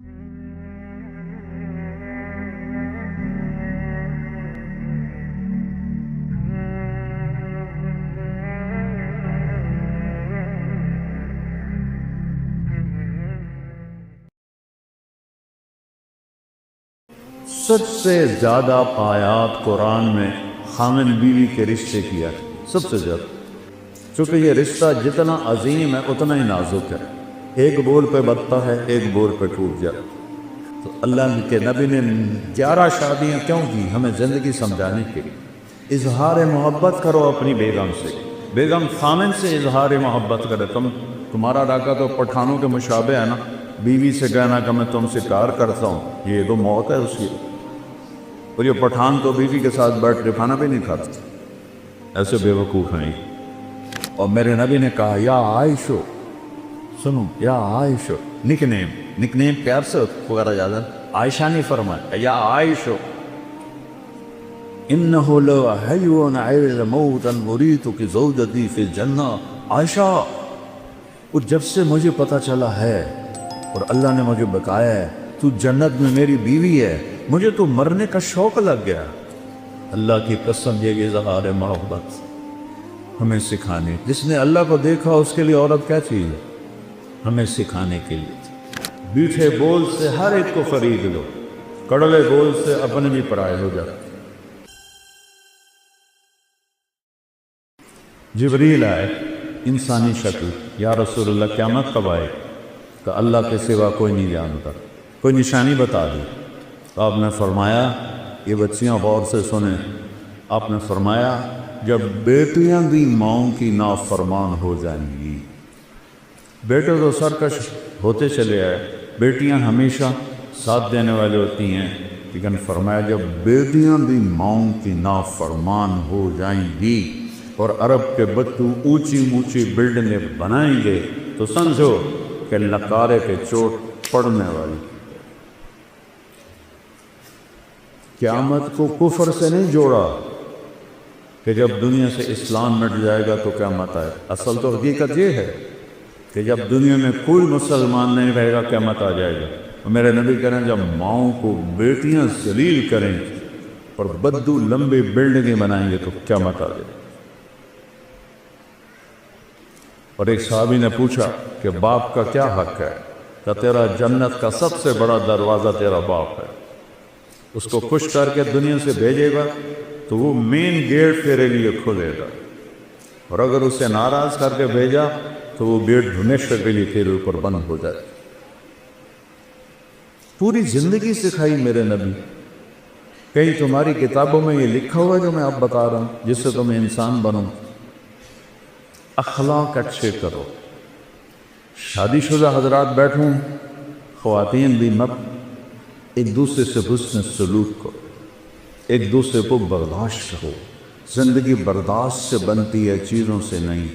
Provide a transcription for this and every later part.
سب سے زیادہ آیات قرآن میں خامن بیوی کے رشتے کی ہے، سب سے زیادہ، چونکہ یہ رشتہ جتنا عظیم ہے اتنا ہی نازک ہے، ایک بول پہ بنتا ہے، ایک بول پہ ٹوٹ جاتا۔ تو اللہ کے نبی نے 11 شادیاں کیوں کی؟ ہمیں زندگی سمجھانے کے لیے۔ اظہار محبت کرو اپنی بیگم سے، بیگم خامن سے اظہار محبت کرے۔ تمہارا ڈاکہ تو پٹھانوں کے مشابہ ہے نا، بیوی سے کہنا کہ میں تم سے پیار کرتا ہوں، یہ تو موت ہے اس کی۔ اور یہ پٹھان تو بیوی کے ساتھ بیٹھ کے کھانا بھی نہیں کھاتا، ایسے بے وقوف ہیں۔ اور میرے نبی نے کہا یا عائشہ، سنو یا عائشہ، نک نیم پیار سے وغیرہ زیادہ عائشہ نہیں فرمایا، یا عائشہ انہ لحی عیل موتا مریت زوجتی فی الجنہ۔ عائشہ، اور جب سے مجھے پتا چلا ہے اور اللہ نے مجھے بتایا ہے تو جنت میں میری بیوی ہے، مجھے تو مرنے کا شوق لگ گیا۔ اللہ کی قسم، یہ اظہار محبت ہمیں سکھانے، جس نے اللہ کو دیکھا اس کے لیے عورت کیا چیز ہے، ہمیں سکھانے کے لیے۔ میٹھے بول سے ہر ایک کو خرید لو، کڑوے بول سے اپنے بھی پرائے ہو جاتے۔ جبریل آئے انسانی شکل، یا رسول اللہ قیامت کب آئے؟ کہ اللہ کے سوا کوئی نہیں جانتا، کوئی نشانی بتا دی۔ تو آپ نے فرمایا، یہ بچیاں غور سے سنیں، آپ نے فرمایا جب بیٹیاں بھی ماؤں کی نافرمان ہو جائیں گی۔ بیٹے تو سرکش ہوتے چلے آئے، بیٹیاں ہمیشہ ساتھ دینے والے ہوتی ہیں، لیکن فرمایا جب بیٹیاں بھی ماؤں کی نافرمان ہو جائیں گی اور عرب کے بچوں اونچی اونچی بلڈنگیں بنائیں گے تو سمجھو کہ نکارے کے چوٹ پڑنے والی۔ قیامت کو کفر سے نہیں جوڑا کہ جب دنیا سے اسلام مٹ جائے گا تو قیامت آئے۔ اصل تو حقیقت یہ ہے کہ جب دنیا میں کوئی مسلمان نہیں رہے گا قیامت آ جائے گا۔ اور میرے نبی کہہ رہے ہیں جب ماؤں کو بیٹیاں ذلیل کریں اور بدو لمبی بلڈنگیں بنائیں گے تو قیامت آ جائے گا۔ اور ایک صحابی نے پوچھا کہ باپ کا کیا حق ہے؟ کہ تیرا جنت کا سب سے بڑا دروازہ تیرا باپ ہے، اس کو خوش کر کے دنیا سے بھیجے گا تو وہ مین گیٹ تیرے لیے کھولے گا، اور اگر اسے ناراض کر کے بھیجا تو وہ گیٹ ہمیشہ کے لیے تیرے اوپر بند ہو جائے۔ پوری زندگی سکھائی میرے نبی، کہیں تمہاری کتابوں میں یہ لکھا ہوا ہے جو میں اب بتا رہا ہوں جس سے تم انسان بنو؟ اخلاق اچھے کرو۔ شادی شدہ حضرات بیٹھوں، خواتین بھی مت، ایک دوسرے سے حسن سلوک کرو، ایک دوسرے کو برداشت کرو۔ زندگی برداشت سے بنتی ہے، چیزوں سے نہیں۔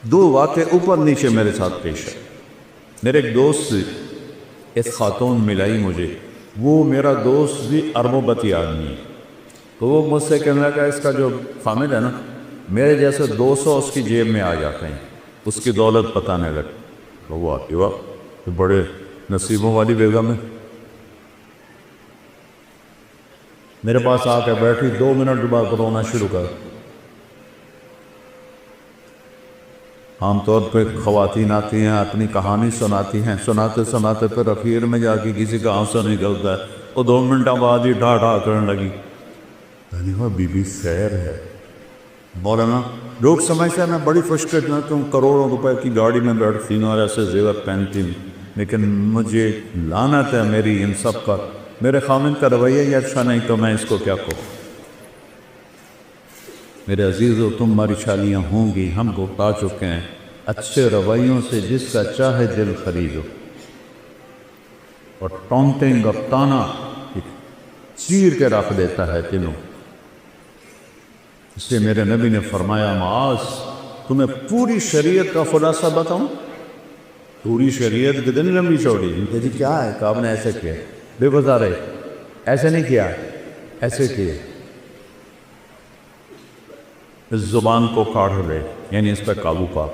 2 واقعے اوپر نیچے میرے ساتھ پیش ہے۔ میرے ایک دوست سے ایک خاتون ملائی مجھے، وہ میرا دوست بھی اربوں بتی آدمی ہے، تو وہ مجھ سے کہنے لگا اس کا جو فامل ہے نا، میرے جیسے 200 اس کی جیب میں آ جاتے ہیں، اس کی دولت بتانے لگے۔ تو وہ آتی واہ بڑے نصیبوں والی بیگم ہے۔ میرے پاس آ کے بیٹھی، 2 منٹ بعد رونا شروع کر۔ عام طور پہ خواتین آتی ہیں، اپنی کہانی سناتی ہیں، سناتے سناتے پھر اخیر میں جا کے کسی کا آنسو نکلتا ہے، وہ 2 منٹ بعد ہی ڈھا ڈھا کرنے لگی۔ یعنی وہ بی بی خیر ہے۔ مولانا لوگ سمجھتے ہیں میں بڑی خوش قسمت ہوں، کروڑوں روپے کی گاڑی میں بیٹھتی ہوں اور ایسے زیور پہنتی ہوں، لیکن مجھے لعنت ہے میری ان سب پر، میرے خامند کا رویہ ہی اچھا نہیں تو میں اس کو کیا کہوں۔ میرے عزیزو، تم ہماری شادیاں ہوں گی، ہم کو پا چکے ہیں، اچھے رویوں سے جس کا چاہے دل خریدو، اور ٹونٹنگ اور تانا چیر کے رکھ دیتا ہے دلوں۔ اس لیے میرے نبی نے فرمایا معاذ، تمہیں پوری شریعت کا خلاصہ بتاؤں؟ پوری شریعت کے دن لمبی چوڑی جی کیا ہے کہ آپ نے ایسے کیا، بے گزارے ایسے نہیں کیا، ایسے کیے۔ اس زبان کو کاٹ لے، یعنی اس پہ قابو پا،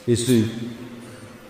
اسی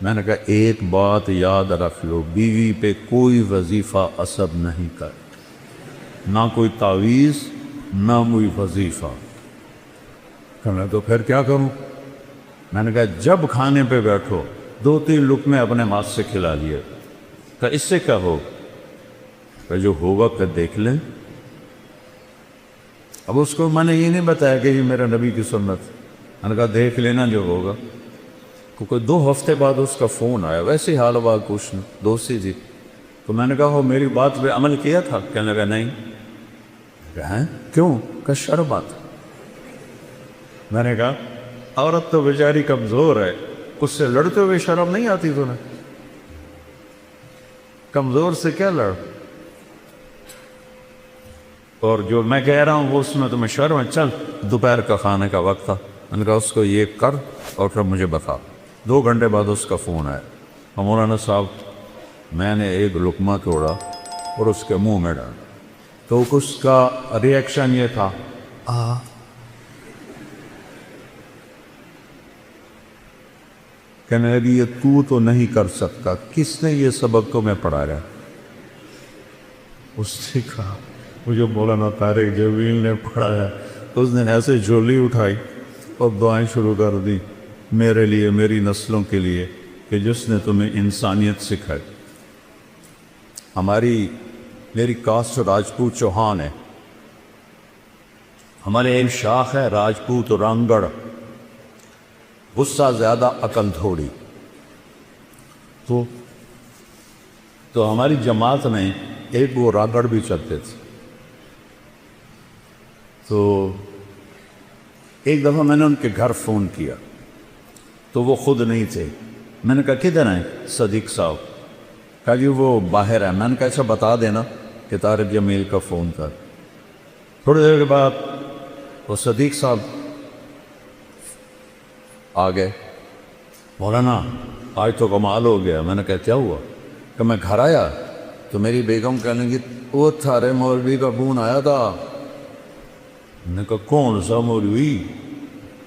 میں نے کہا ایک بات یاد رکھ لو، بیوی پہ کوئی وظیفہ اثر نہیں کر، نہ کوئی تعویذ نہ کوئی وظیفہ۔ کہنے تو پھر کیا کروں؟ میں نے کہا جب کھانے پہ بیٹھو 2-3 لقمے اپنے ہاتھ سے کھلا لیے، کہ اس سے کیا ہو، کہ جو ہوگا کہ دیکھ لیں۔ اب اس کو میں نے یہ نہیں بتایا کہ یہ میرا نبی کی سنت، میں نے کہا دیکھ لینا جو ہوگا۔ کیونکہ 2 ہفتے بعد اس کا فون آیا، ویسے حال بات کچھ نہیں، دوستی تھی، تو میں نے کہا وہ میری بات پہ عمل کیا تھا؟ کہنے لگا نہیں۔ کہا کیوں؟ کہ شربت۔ میں نے کہا عورت تو بیچاری کمزور ہے، اس سے لڑتے ہوئے شرم نہیں آتی تمہیں؟ کمزور سے کیا لڑ؟ اور جو میں کہہ رہا ہوں وہ اس میں تمہیں شرم ہے؟ چل دوپہر کا کھانے کا وقت تھا، میں نے کہا اس کو یہ کر اور پھر مجھے بتا۔ 2 گھنٹے بعد اس کا فون آیا، مولانا صاحب میں نے ایک لقمہ توڑا اور اس کے منہ میں ڈالا، تو اس کا ریئیکشن یہ تھا کہنے لگی یہ تو نہیں کر سکتا، کس نے یہ سبق تمہیں پڑھایا؟ اس نے کہا مجھے مولانا طارق جمیل نے پڑھایا۔ اس نے ایسے جھولی اٹھائی اور دعائیں شروع کر دی میرے لیے، میری نسلوں کے لیے، کہ جس نے تمہیں انسانیت سکھائی۔ میری کاسٹ راجپوت چوہان ہے، ہمارے ایک شاخ ہے راجپوت رانگڑ، غصہ زیادہ عقل تھوڑی۔ تو ہماری جماعت میں ایک وہ رانگڑ بھی چلتے تھے۔ تو ایک دفعہ میں نے ان کے گھر فون کیا تو وہ خود نہیں تھے، میں نے کہا کدھر ہیں صدیق صاحب؟ کہا جی وہ باہر ہے۔ میں نے کہا ایسا بتا دینا کہ طارق جمیل کا فون تھا۔ تھوڑی دیر کے بعد وہ صدیق صاحب آ گئے، مولانا آج تو کمال ہو گیا۔ میں نے کہا کیا ہوا؟ کہ میں گھر آیا تو میری بیگم کہنے لگی وہ تھارے مولوی کا فون آیا تھا۔ میں نے کہا کون سا مولوی؟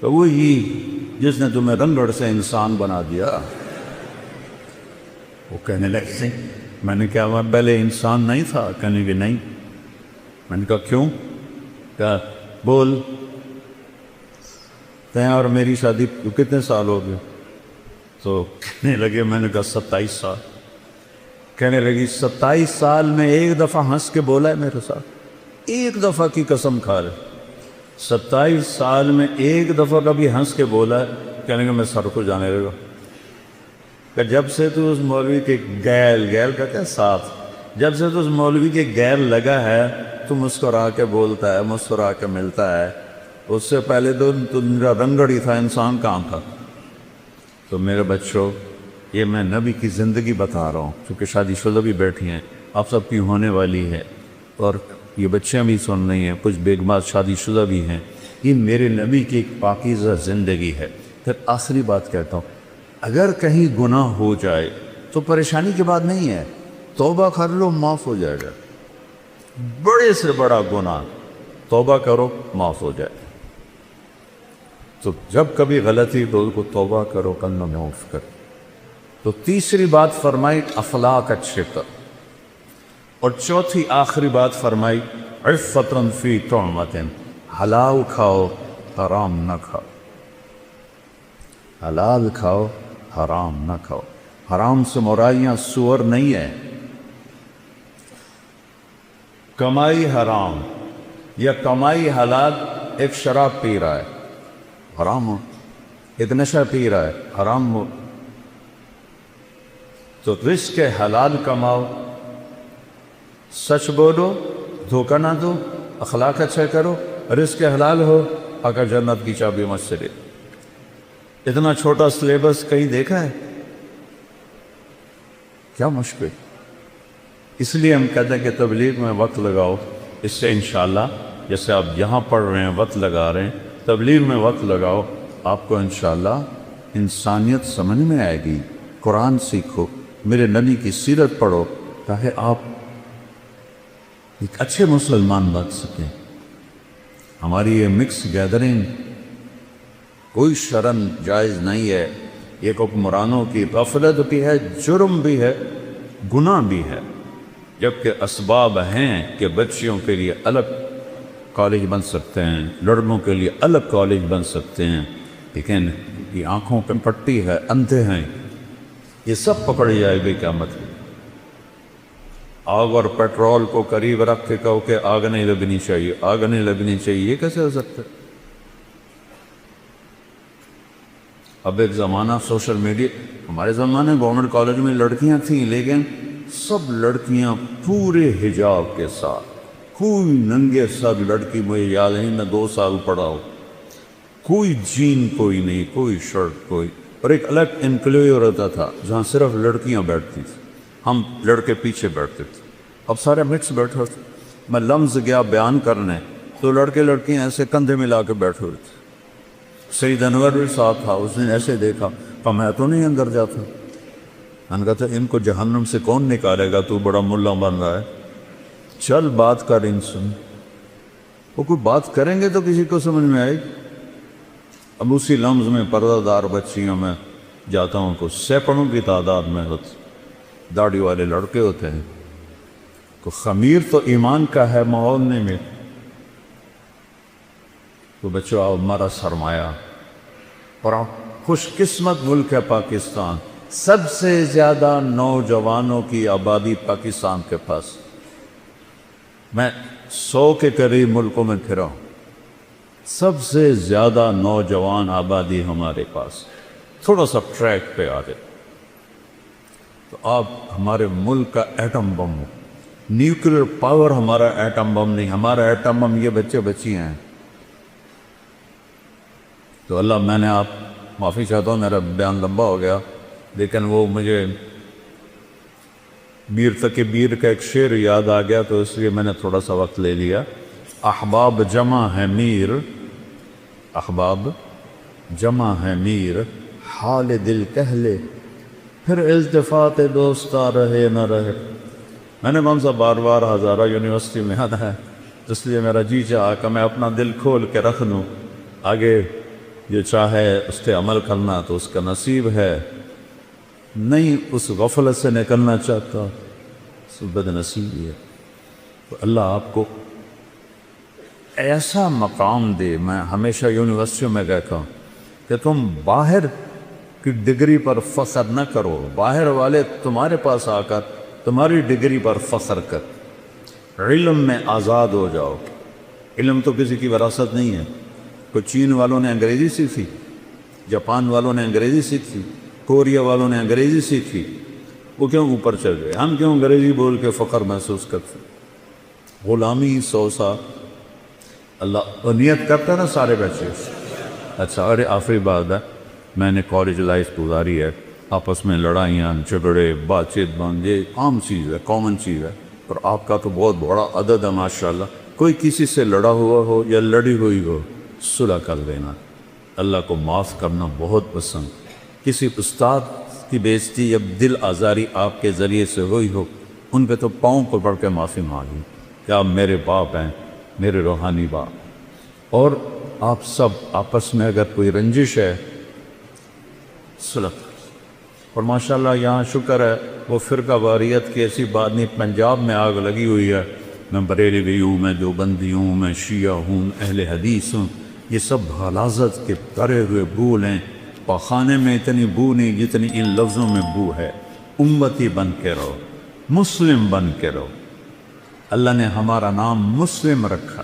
کہ وہی جس نے تمہیں رنگڑ سے انسان بنا دیا۔ وہ کہنے لگے میں نے کہا میں پہلے انسان نہیں تھا؟ کہنے لگے نہیں۔ میں نے کہا کیوں؟ کہا بول تیں اور میری شادی کتنے سال ہو گئے؟ تو کہنے لگے، میں نے کہا 27 سال۔ کہنے لگی 27 سال میں ایک دفعہ ہنس کے بولا ہے میرے ساتھ؟ ایک دفعہ کی قسم کھا لے، 27 سال میں ایک دفعہ کبھی ہنس کے بولا ہے؟ کہنے لگے میں سر کو جانے لگا کہ جب سے تو اس مولوی کے گیل کا کیا ساتھ، جب سے تو اس مولوی کے گیل لگا ہے تو مسکرا کے بولتا ہے، مسکرا کے ملتا ہے، اس سے پہلے تو میرا رنگڑ ہی تھا، انسان کہاں تھا؟ تو میرے بچوں یہ میں نبی کی زندگی بتا رہا ہوں، چونکہ شادی شدہ بھی بیٹھی ہیں، آپ سب کی ہونے والی ہے، اور یہ بچیاں بھی سن رہی ہیں، کچھ بیگمات شادی شدہ بھی ہیں۔ یہ میرے نبی کی ایک پاکیزہ زندگی ہے۔ پھر آخری بات کہتا ہوں، اگر کہیں گناہ ہو جائے تو پریشانی کی بات نہیں ہے، توبہ کر لو معاف ہو جائے گا۔ بڑے سے بڑا گناہ توبہ کرو معاف ہو جائے۔ تو جب کبھی غلطی تو کو توبہ کرو، کلمہ معاف کر۔ تو تیسری بات فرمائی اخلاق اچھے کر، اور چوتھی آخری بات فرمائی عفتن فی طعمۃ، حلال کھاؤ حرام نہ کھاؤ، حلال کھاؤ حرام نہ کھاؤ۔ حرام سے مرائیاں سور نہیں ہے، کمائی حرام یا کمائی حلال۔ ایک شراب پی رہا ہے حرام ہو، ایک نشہ پی رہا ہے حرام ہو۔ تو رزق حلال کماؤ، سچ بولو، دھوکہ نہ دو، اخلاق اچھا کرو، رزق حلال ہو، آقا جنت کی چابی مجھ سے لے۔ اتنا چھوٹا سلیبس کہیں دیکھا ہے؟ کیا مشکل؟ اس لیے ہم کہتے ہیں کہ تبلیغ میں وقت لگاؤ، اس سے انشاءاللہ جیسے آپ یہاں پڑھ رہے ہیں وقت لگا رہے ہیں، تبلیغ میں وقت لگاؤ، آپ کو انشاءاللہ انسانیت سمجھ میں آئے گی۔ قرآن سیکھو، میرے نبی کی سیرت پڑھو، تاکہ آپ ایک اچھے مسلمان بن سکیں۔ ہماری یہ مکس گیدرنگ کوئی شرم جائز نہیں ہے، ایک حکمرانوں کی غفلت بھی ہے، جرم بھی ہے، گناہ بھی ہے، جبکہ اسباب ہیں کہ بچیوں کے لیے الگ کالج بن سکتے ہیں، لڑکوں کے لیے الگ کالج بن سکتے ہیں، لیکن یہ آنکھوں پہ پٹی ہے، اندھے ہیں، یہ سب پکڑی جائے گی قیامت کی۔ آگ اور پیٹرول کو قریب رکھ کے کہو کہ آگ نہیں لگنی چاہیے، آگ نہیں لگنی چاہیے، یہ کیسے ہو سکتا ہے؟ اب ایک زمانہ سوشل میڈیا، ہمارے زمانے گورنمنٹ کالج میں لڑکیاں تھیں، لیکن سب لڑکیاں پورے حجاب کے ساتھ، کوئی ننگے سر لڑکی، مجھے یاد نہیں، میں 2 سال پڑھا ہوں، کوئی جین کوئی نہیں، کوئی شرٹ کوئی، اور ایک الگ انکلیو رہتا تھا جہاں صرف لڑکیاں بیٹھتی تھیں، ہم لڑکے پیچھے بیٹھتے تھے۔ اب سارے مکس بیٹھے ہوتے، میں لمز گیا بیان کرنے تو لڑکے لڑکیاں ایسے کندھے ملا کے بیٹھے ہوئے تھے۔ سید انور بھی ساتھ تھا، اس نے ایسے دیکھا، کہا میں تو نہیں اندر جاتا۔ میں نے کہا تھا ان کو جہنم سے کون نکالے گا، تو بڑا ملا بن رہا ہے، چل بات کر ان سے۔ وہ کوئی بات کریں گے تو کسی کو سمجھ میں آئے گی۔ اب اسی لمز میں پردہ دار بچیوں میں جاتا ہوں تو سینکڑوں کی تعداد میں ہوتی، داڑھی والے لڑکے ہوتے ہیں، تو خمیر تو ایمان کا ہے، ماحول نہیں میں تو بچوں آؤ، ہمارا سرمایہ اور خوش قسمت ملک ہے پاکستان، سب سے زیادہ نوجوانوں کی آبادی پاکستان کے پاس، میں 100 کے قریب ملکوں میں پھرا ہوں، سب سے زیادہ نوجوان آبادی ہمارے پاس، تھوڑا سا ٹریک پہ آ جائے تو آپ ہمارے ملک کا ایٹم بم ہو، نیوکلیر پاور ہمارا ایٹم بم نہیں، ہمارا ایٹم بم یہ بچے بچیاں ہیں۔ تو اللہ، میں نے آپ معافی چاہتا ہوں، میرا بیان لمبا ہو گیا، لیکن وہ مجھے میر تقی میر کا ایک شعر یاد آ گیا تو اس لیے میں نے تھوڑا سا وقت لے لیا۔ احباب جمع ہے میر، احباب جمع ہے میر، حال دل کہہ لے، پھر التفات دوستا رہے نہ رہے۔ میں نے کون سا بار بار ہزارہ یونیورسٹی میں آنا ہے، اس لیے میرا جی چاہا کہ میں اپنا دل کھول کے رکھ دوں، آگے جو چاہے اس پہ عمل کرنا تو اس کا نصیب ہے، نہیں اس غفلت سے نکلنا چاہتا تو بد نصیبی ہے۔ تو اللہ آپ کو ایسا مقام دے۔ میں ہمیشہ یونیورسٹیوں میں کہتا ہوں کہ تم باہر کی ڈگری پر فخر نہ کرو، باہر والے تمہارے پاس آ کر تمہاری ڈگری پر فخر کر، علم میں آزاد ہو جاؤ۔ علم تو کسی کی وراثت نہیں ہے، کوئی چین والوں نے انگریزی سیکھی، جاپان والوں نے انگریزی سیکھی، کوریا والوں نے انگریزی سیکھی، وہ کیوں اوپر چل گئے؟ ہم کیوں انگریزی بول کے فخر محسوس کرتے؟ غلامی 100 سال اللہ نیت کرتا نا سارے بچے۔ اچھا، اور آخری بات ہے، میں نے کالج لائف گزاری ہے، آپس میں لڑائیاں جھگڑے بات چیت بند، یہ عام چیز ہے، کامن چیز ہے، اور آپ کا تو بہت بڑا عدد ہے ماشاءاللہ۔ کوئی کسی سے لڑا ہوا ہو یا لڑی ہوئی ہو، صلح کر دینا۔ اللہ کو معاف کرنا بہت پسند۔ کسی استاد کی بےعزتی یا دل آزاری آپ کے ذریعے سے ہوئی ہو، ان پہ تو پاؤں کو پڑھ کے معافی مانگی کہ آپ میرے باپ ہیں، میرے روحانی باپ، اور آپ سب آپس میں اگر کوئی رنجش ہے صلح۔ اور ماشاءاللہ یہاں شکر ہے وہ فرقہ واریت کی ایسی بات نہیں، پنجاب میں آگ لگی ہوئی ہے، میں بریلوی ہوں، میں دیوبندی ہوں، میں شیعہ ہوں، اہل حدیث ہوں، یہ سب غلاظت کے کرے ہوئے بھول ہیں۔ پاخانے میں اتنی بو نہیں جتنی ان لفظوں میں بو ہے۔ امتی بن کے رہو، مسلم بن کے رہو، اللہ نے ہمارا نام مسلم رکھا۔